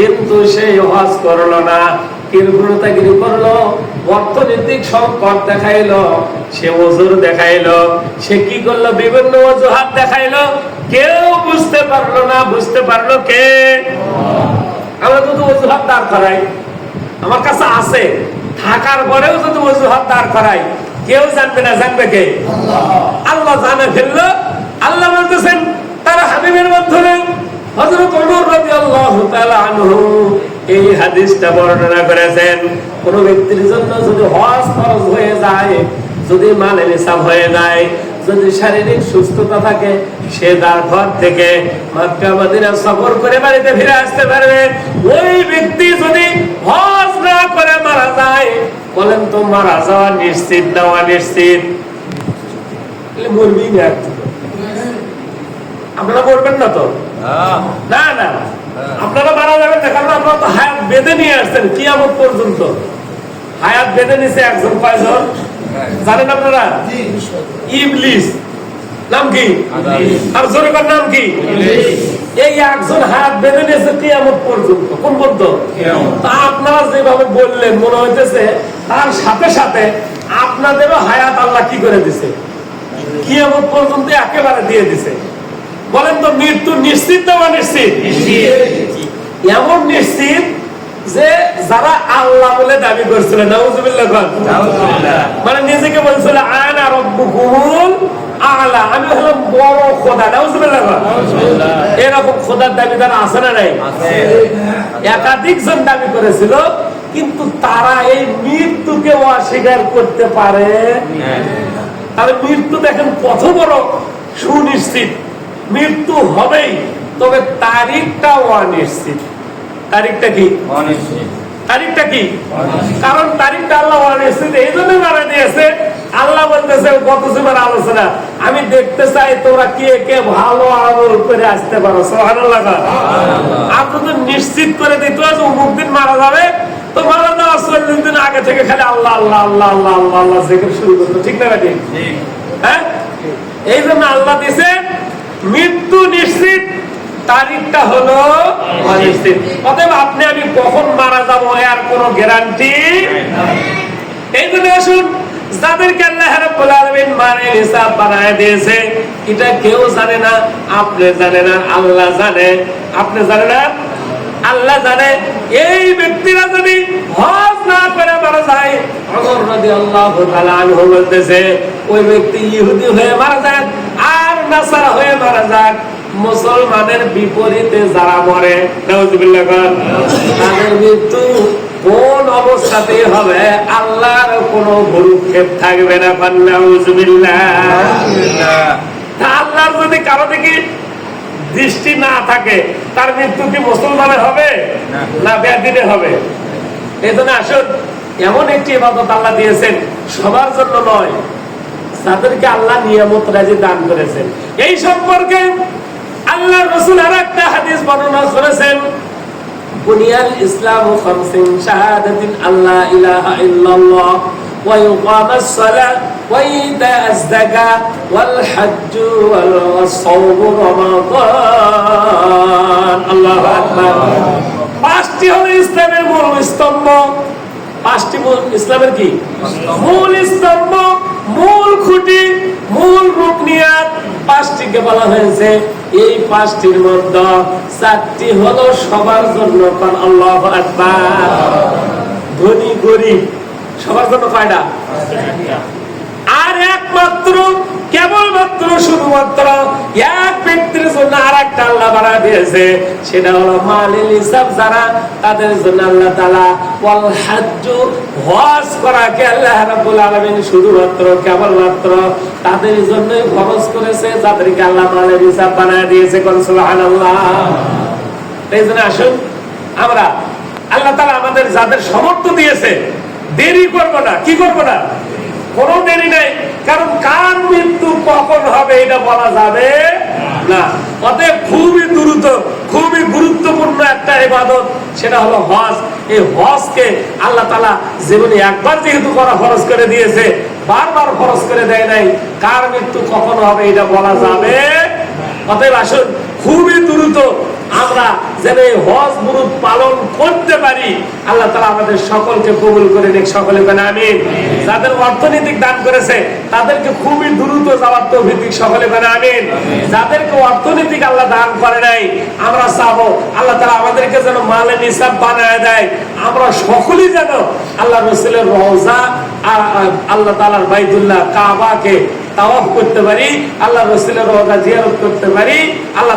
কিন্তু সে হজ করলো না, কিরকুরতাগিরি করলো, অর্থনৈতিক সংকট দেখাইলো, সে ওজুর দেখাইলো, সে কি করলো, বিভিন্ন অজুহাত দেখাইলো, কেউ বুঝতে পারলো না। বুঝতে পারলো কে? আমরা যদি অজুহাত দাঁড় করাই, আমার কাছে আছে, থাকার পরেও যদি অজুহাত দাঁড় করাই, কেউ জানবে না। জানবে কে? আল্লাহ জানে ফেললো। আল্লাহ বলতেছেন তার হাবিবের মাধ্যমে, হযরত ওমর রাদিয়াল্লাহু তাআলা আনহু এই হাদিসটা বর্ণনা করেছেন, কোন ব্যক্তির জন্য যদি হজ ফরজ হয়ে যায়, যদি মালে নিসাব হয়ে যায়, যদি শারীরিক সুস্থতা থাকে, সে তার ঘর থেকে মক্কা মদিনা সফর করে বাড়িতে ফিরে আসতে পারবে। ওই ব্যক্তি যদি হজ না করে মারা যায়, বলেন তো মারা যাওয়া নিশ্চিত না অনিশ্চিত? মরবি না। আপনারা করবেন না তো? না না, আপনারা মারা যাবেন না, কারণ আপনারা তো হায়াত বেঁধে নিয়ে আসছেন কিয়ামত পর্যন্ত। হায়াত বেঁধে নিছে একজন, কয়জন জানেন আপনারা? ইবলিস। নাম কি? আর জোরেকার নাম কি? এই একজন হায়াত বেঁধে নিয়েছে কিয়ামত পর্যন্ত। কোন পর্যন্ত? তা আপনারা যেভাবে বললেন, মনে হইতেছে তার সাথে সাথে আপনাদেরও হায়াত আল্লাহ কি করে দিছে, কিয়ামত পর্যন্ত একেবারে দিয়ে দিছে। বলেন তো মৃত্যু নিশ্চিত না অনিশ্চিত? এমন নিশ্চিত যে যারা আল্লাহ বলে দাবি করছিল, নাউজুবিল্লাহ, মানে নিজেকে বলছিল আনা রাব্বুকুমুল আ'লা, আমি হলাম বড় খোদা, নাউজুবিল্লাহ। এরকম খোদার দাবিদার আছে না নাই? একাধিক জন দাবি করেছিল, কিন্তু তারা এই মৃত্যুকে অস্বীকার করতে পারে। তাহলে মৃত্যু দেখেন কত বড় সুনিশ্চিত। মৃত্যু হবেই, তবে তারিখটা অনিশ্চিত। তারিখটা কি? অনিশ্চিত। তারিখটা কি? কারণ তারিখটা আল্লাহ অনিশ্চিত এই জন্য মারা দিয়েছে। আল্লাহ বলতেছে গত জুমার আলোচনা, আমি দেখতে চাই তোমরা কে কে ভালো আমল করে আসতে পারো। সুবহানাল্লাহ। আপনি তো নিশ্চিত করে দিত যে অমুক দিন মারা যাবে, তো মারা যাওয়ার 40 দিন আগে থেকে খালি আল্লাহ আল্লাহ আল্লাহ আল্লাহ আল্লাহ আল্লাহ জিকির শুরু করতো, ঠিক না? ঠিক। হ্যাঁ, এই জন্য আল্লাহ দিছে মৃত্যু নিশ্চিত, তারিখটা হলো অনিশ্চিত। অতএব আপনি আমি কখন মারা যাবো এর কোনো গ্যারান্টি। এই জন্য আসুন, যাদেরকে আল্লাহ রাব্বুল আলামিন মানে হিসাব বানায় দিয়েছে, এটা কেউ জানে না, আপনি জানেন না, আল্লাহ জানে। আপনি জানেন না, আল্লাহ জানে। এই ব্যক্তিরা যদি হজ না করে মারা যায়, ওমর রাদিয়াল্লাহু তাআলা আনহু বলতেছে, ওই ব্যক্তি ইহুদি হয়ে মারা যাক আর নাসারা হয়ে মারা যাক, মুসলমানের বিপরীতে যারা মরে, নাউজুবিল্লাহ, তাদের মৃত্যু কোন অবস্থাতে হবে আল্লাহর কোনো ভ্রুক্ষেপ থাকবে না। নাউজুবিল্লাহ। আল্লাহর যদি কারো দিকে দৃষ্টি না থাকে, তার মৃত্যু কি মুসলমানের হবে না বেদিনে হবে? এই জন্য আসুন, এমন একটি ইবাদত আল্লাহ দিয়েছেন সবার জন্য নয়, যাদেরকে আল্লাহ নিয়ামত রাজি দান করেছেন। এই সম্পর্কে আল্লাহ রাসূল আরেকটা হাদিস বর্ণনা করেছেন, বুনিয়াল ইসলামু খামসিন শাহাদাতিন আল্লা ইলাহা ইল্লাল্লাহ ওয়া ইকামাস সালাত ওয়া ইতাআজ যাকাত ওয়াল হজ্জ ওয়াল সাওম রমাদান। আল্লাহু আকবার। পাঁচটি হলো ইসলামের মূল স্তম্ভ। পাঁচটি মূল ইসলামের কি? মূল স্তম্ভ, মূল খুঁটি, মূল রুকনিয়াত। পাঁচটিকে বলা হয়েছে। এই পাঁচটির মধ্যে চারটি হলো সবার জন্য। আল্লাহু আকবার। ধনী গরিব সবার জন্য কয়টা? আর একমাত্র কেবলমাত্র শুধুমাত্র এক ব্যক্তির জন্য আর একটা আল্লাহ বাড়া দিয়েছে, সেটা হলো মালিল হিসাব যারা, তাদের জন্য আল্লাহ তাআলা ওয়াল হজ্জ, হজ করাকে আল্লাহ রাব্বুল আলামিন শুধুমাত্র কেবলমাত্র তাদের জন্যই ফরজ করেছে, যাদেরকে আল্লাহ মালিল হিসাব বানায় দিয়েছে। সুবহানাল্লাহ। এই জন্য আসুন, আমরা আল্লাহ তাআলা আমাদের যাদের সামর্থ্য দিয়েছে, দেরি করবো না। কি করবো না? কোনো দেরি নাই। কারণ কার মৃত্যু কখন হবে এটা বলা যাবে না। অতএব খুবই দ্রুত, খুবই গুরুত্বপূর্ণ একটা ইবাদত, সেটা হলো হজ। এই হজকে আল্লাহ তাআলা জীবনে একবার যেহেতু করা ফরজ করে দিয়েছে, বারবার ফরজ করে দেয় নাই। কার মৃত্যু কখন হবে এটা বলা যাবে। অতএব আসুন, খুবই দ্রুত আমরা যেন এই হজ মুরুদ পালন করতে পারি। আল্লাহ তাআলা আমাদের সকলকে কবুল করে নিক, সকলে বলেন আমিন। যাদের অর্থনৈতিক দান করেছে তাদেরকে খুবই দ্রুত যাওয়ার তৌফিক দিক, সকলে বলেন আমিন। যাদেরকে অর্থনৈতিক আল্লাহ দান করে নাই, আমরা চাবো আল্লাহ তাআলা আমাদেরকে যেন মালে নিসাব বানায় দেয়, আমরা সকলেই যেন আল্লাহ রাসূলের রওজা, আল্লাহ তাআলার বাইতুল্লাহ কাবাকে তাওয়াফ করতে পারি, আল্লাহ রাসূলের রওজা জিয়ারত করতে পারি। আল্লাহ